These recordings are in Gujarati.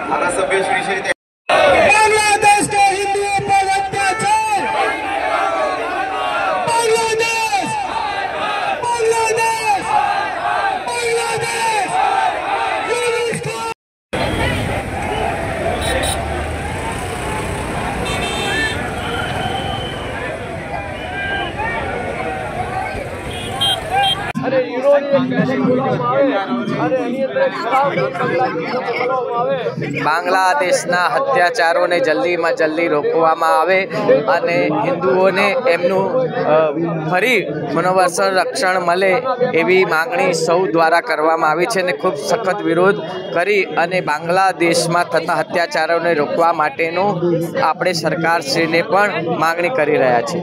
ધારાસભ્ય શ્રી છે बांग्लादेश के हिंदुओं पर अत्याचार, बांग्लादेश बांग्लादेश बांग्लादेश બાંગ્લાદેશના હત્યાચારોને જલ્દીમાં જલ્દી રોકવામાં આવે અને હિન્દુઓને એમનું ફરી મનોવર્ષણ રક્ષણ મળે એવી માંગણી સૌ દ્વારા કરવામાં આવી છે અને ખૂબ સખત વિરોધ કરી અને બાંગ્લાદેશમાં થતા અત્યાચારોને રોકવા માટેનું આપણે સરકારશ્રીને પણ માંગણી કરી રહ્યા છીએ।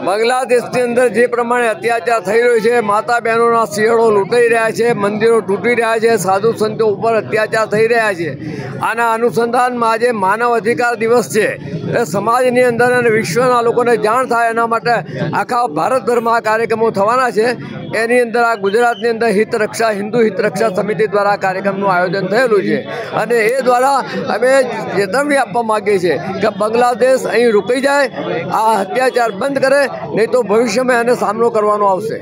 બાંગ્લાદેશની અંદર જે પ્રમાણે અત્યાચાર થઈ રહ્યો છે, માતા બહેનોના શિયાળો લૂંટાઈ રહ્યા છે, મંદિરો તૂટી રહ્યા છે, સાધુ સંતો ઉપર અત્યાચાર થઈ રહ્યા છે। આના અનુસંધાનમાં આજે માનવ અધિકાર દિવસ છે એ સમાજની અંદર અને વિશ્વના લોકોને જાણ થાય એના માટે આખા ભારતભરમાં આ કાર્યક્રમો થવાના છે। એની અંદર આ ગુજરાતની અંદર હિન્દુ હિત રક્ષા સમિતિ દ્વારા આ કાર્યક્રમનું આયોજન થયેલું છે અને એ દ્વારા અમે ચેતવણી આપવા માગીએ છીએ કે બાંગ્લાદેશ અહીં રોકાઈ જાય, આ અત્યાચાર બંધ કરે, નહીં તો ભવિષ્યમાં એને સામનો કરવાનો આવશે।